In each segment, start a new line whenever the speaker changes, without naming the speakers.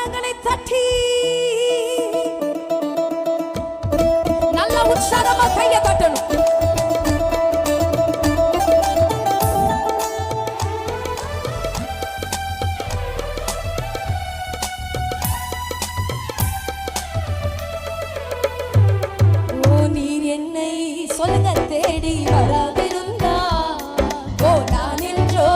கரங்களை தட்டி நல்ல உற்சாகமா கையை தட்டணும். நீர் என்னை சொல்லுங்க தேடி வராதிருந்தா நான் என்றோ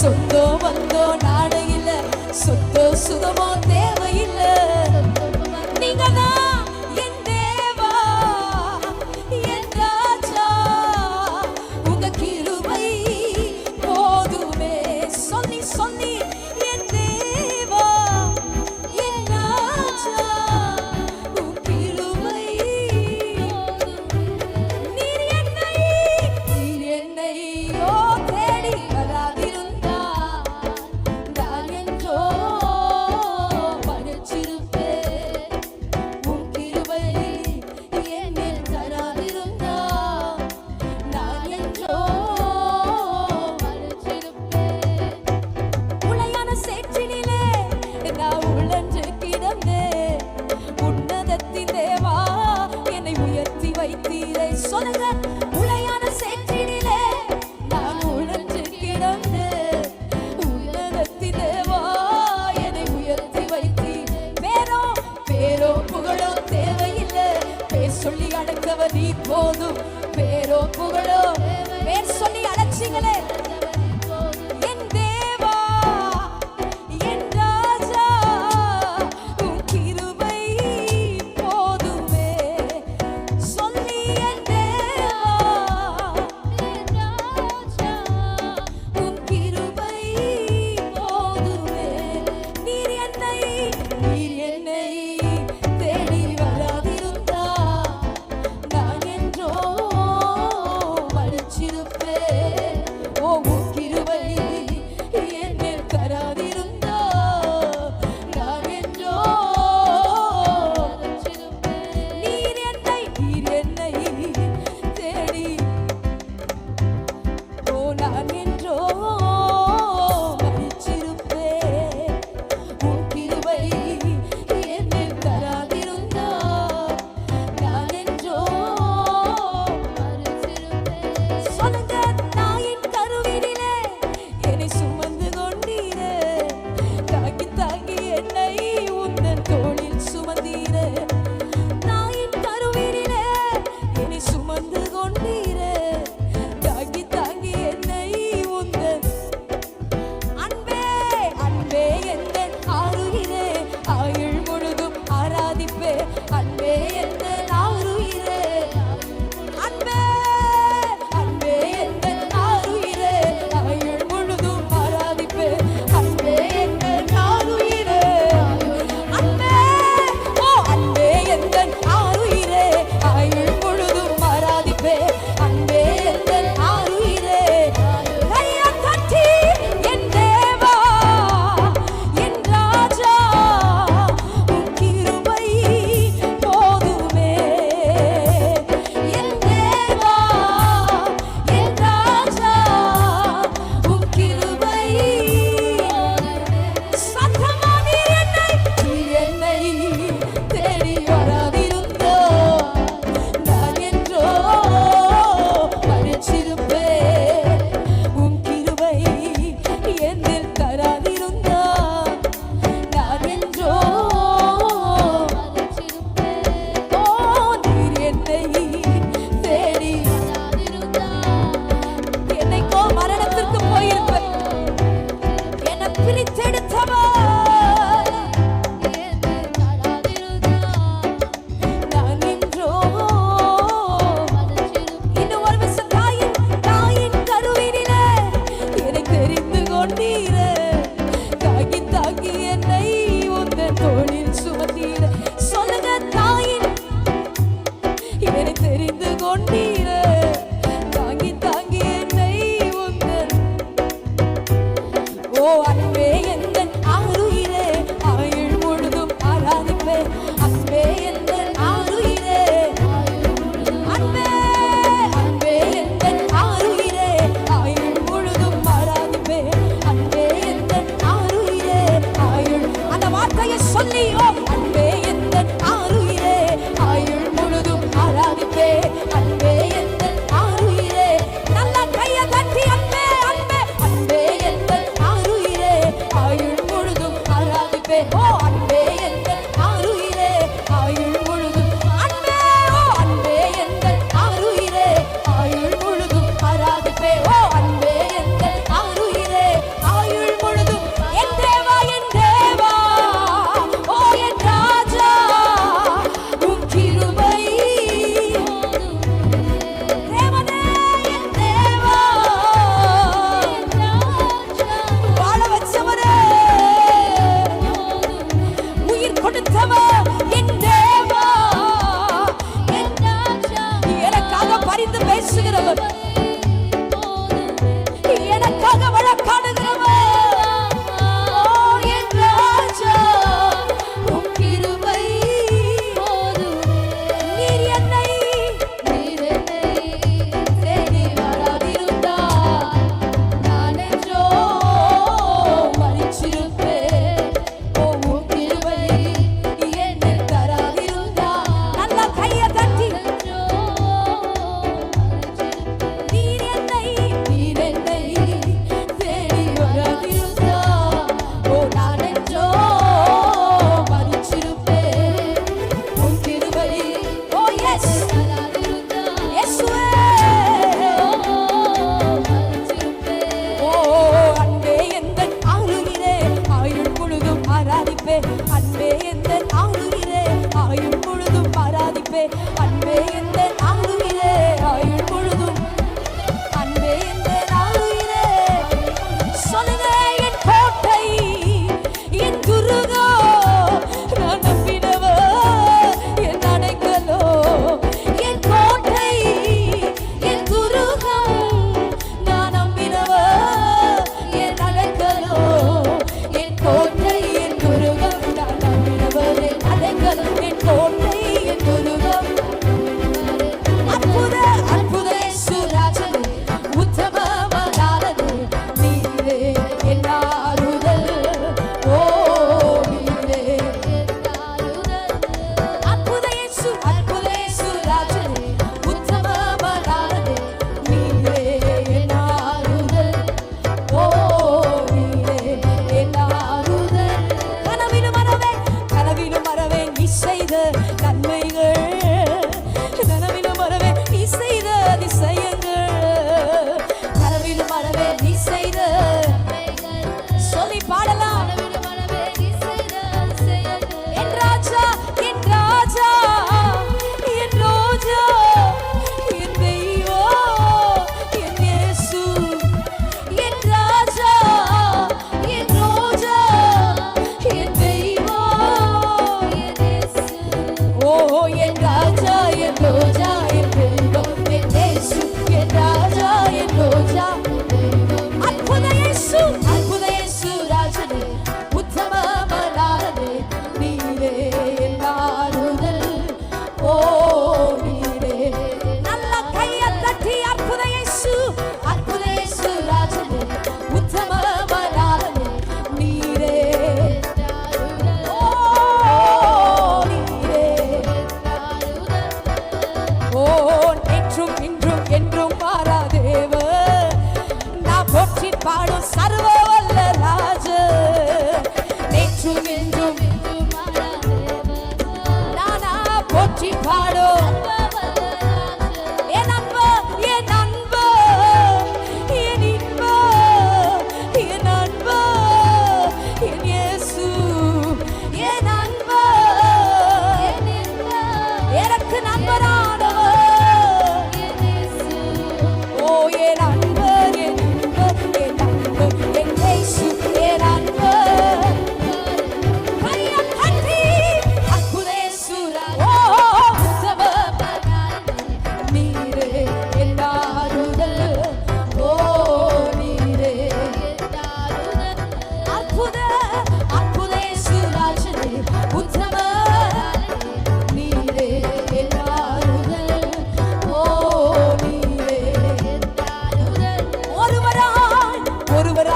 சொந்தோ வந்தோ நாடு இல்ல, சொத்தோ சுகமோ தேவையில்லை. நீங்க தான் என் தேவா, என் ராஜா, உங்க கிருபை போதுமே. சொல்லி சொல்லி என் தேவா, என் ராஜா, உங்க கிருபை நீர் என்னை தேடி வராதிருந்தா நான் என்றோ படிச்சிருப்பேன். உன் கிருபை என்னில் தராதிருந்தா நான் என்றோ படிச்சிருப்பேன். உளையான சேற்றினிலே நான் உழன்று கிடந்தேன். உன்னதத்தின் தேவா என்னை உயர்த்தி வைத்தீரை. சொல்லுங்க, உளையான சேற்றினிலே நான் உழன்று கிடந்தேன். உன்னதத்தின் தேவா என்னை உயர்த்தி வைத்தீர். பேரோ பேரோ புகழோ தேவையில்லை, பேர் சொல்லி அழைக்கவர் நீ போதும். பேரோ புகழோ பேர் சொல்லி அழைச்சிங்களே. என் தேவா, என் ராஜா, உன் கிருபை போதுமே. சொல்லி என் தேவா, என் ராஜா, உன் கிருபை போதுமே. நீர் என்னை தேடி வராதிருந்தா நான் என்றோ படிச்சிருப்பேன். ஓ கொண்டீரே தாங்கி தாங்கி என்னை உந்தன் தோளில் சுமந்தீரே சொல்லுங்க தாயின் என்னை தெரிந்து கொண்டீரே தாங்கி தாங்கி என்னை உந்தன் ஓ அன்பே எந்தன் ஆருயிரே ஆயுள் முழுதும் ஆராதிப்பேன் அன்பே எந்தன் ஆருயிரே அன்பே அன்பே எந்தன் ஆருயிரே ஆயுள் முழுதும் ஆராதிப்பேன் அன்பே எந்தன் ஆருயிரே ஆயுள் அந்த வார்த்தையை சொல்லி ஓ அன்பே எந்தன் ஆருயிரே ஆயுள் முழுதும் ஆராதிப்பேன் அன்பே எந்தன் ஆருயிரே நல்ல கையை தட்டி அன்பே அன்பே அன்பே எந்தன் ஆருயிரே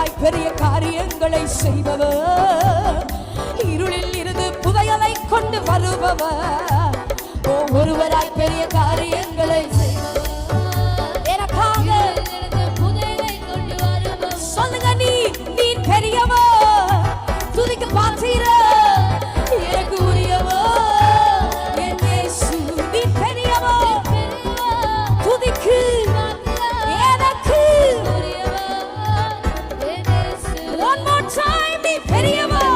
ஒருவராய் பெரிய காரியங்களை செய்பவர், இருளில் இருந்து புதையலை கொண்டு வருபவர். ஒருவராய் பெரிய காரியங்களை செய்பவர், எனக்காக புதையலை கொண்டு வருபவர். சொல்லுங்க, நீ பெரியவர், துதிக்க பார்த்தீர எனக்கு உரியவர் என் இயேசு. நீ பெரியவர், துதிக்கு எனக்கு உரியவர் என் இயேசு. One more time, நீ பெரியவர்.